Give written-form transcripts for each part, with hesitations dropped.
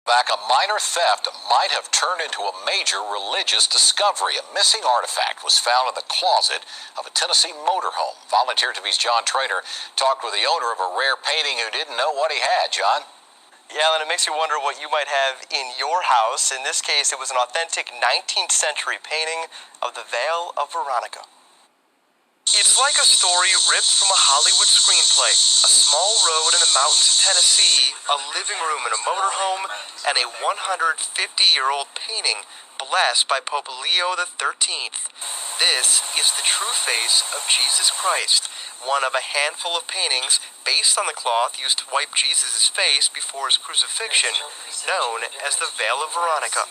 Back, a minor theft might have turned into a major religious discovery. A missing artifact was found in the closet of a Tennessee motorhome. Volunteer TV's John Trader talked with the owner of a rare painting who didn't know what he had. John? Yeah, Alan, it makes you wonder what you might have in your house. In this case, it was an authentic 19th century painting of the Vale of Veronica. It's like a story ripped from a Hollywood screenplay. A small road in the mountains of Tennessee, a living room in a motorhome, and a 150-year-old painting blessed by Pope Leo XIII. This is the true face of Jesus Christ, one of a handful of paintings based on the cloth used to wipe Jesus' face before his crucifixion, known as the Veil of Veronica.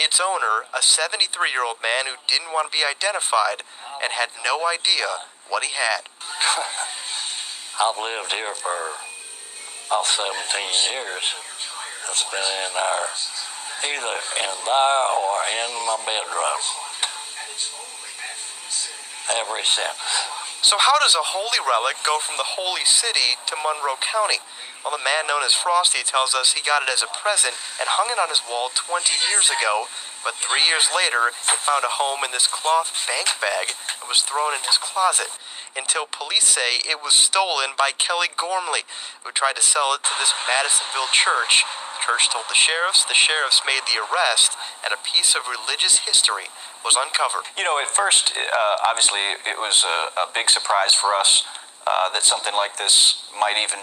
Its owner, a 73-year-old man who didn't want to be identified and had no idea what he had. I've lived here for about 17 years. It's been in there, either in there or in my bedroom, ever since. So how does a holy relic go from the holy city to Monroe County? Well, the man known as Frosty tells us he got it as a present and hung it on his wall 20 years ago, but 3 years later, he found a home in this cloth bank bag that was thrown in his closet, until police say it was stolen by Kelly Gormley, who tried to sell it to this Madisonville church. The church told the sheriffs made the arrest, and a piece of religious history was uncovered. You know, at first, obviously, it was a big surprise for us that something like this might even,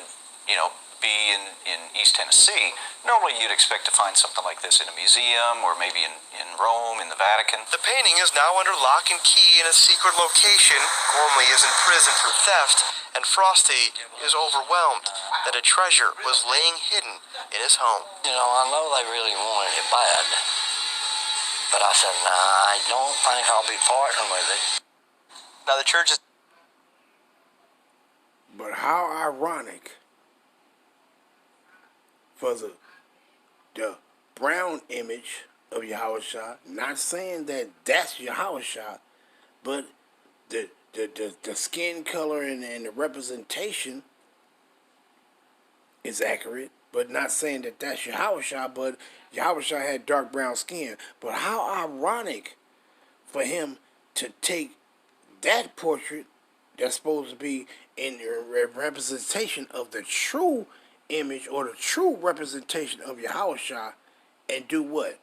be in East Tennessee. Normally, you'd expect to find something like this in a museum or maybe in Rome, in the Vatican. The painting is now under lock and key in a secret location. Gormley is in prison for theft, and Frosty is overwhelmed that a treasure was laying hidden in his home. You know, I know they really wanted it bad, but I said, nah, I don't think I'll be parting with it. Now the church is... But how ironic for the brown image of yahawashi, not saying that that's yahawashi, but the skin color and the representation is accurate, but not saying that that's yahawashi, but yahawashi had dark brown skin. But how ironic for him to take that portrait that's supposed to be in representation of the true image or the true representation of yahawashi and do what?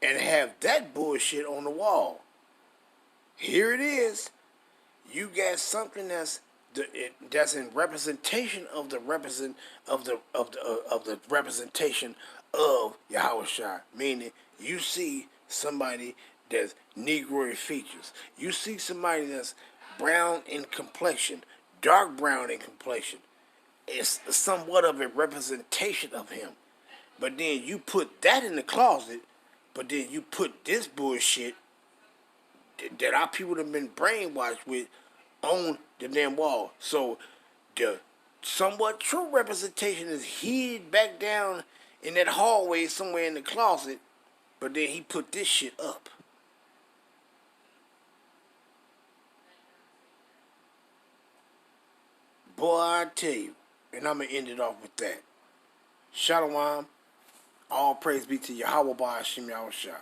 And have that bullshit on the wall. Here it is. You got something that's in representation of the representation of yahawashi, meaning you see somebody that's Negroid features. You see somebody that's brown in complexion, dark brown in complexion. It's somewhat of a representation of him. But then you put that in the closet, but then you put this bullshit that our people have been brainwashed with on the damn wall. So the somewhat true representation is hid back down in that hallway somewhere in the closet, but then he put this shit up. Boy, I tell you, and I'm going to end it off with that. Shalom, all praise be to Yahweh Ba'ashim Yahushua.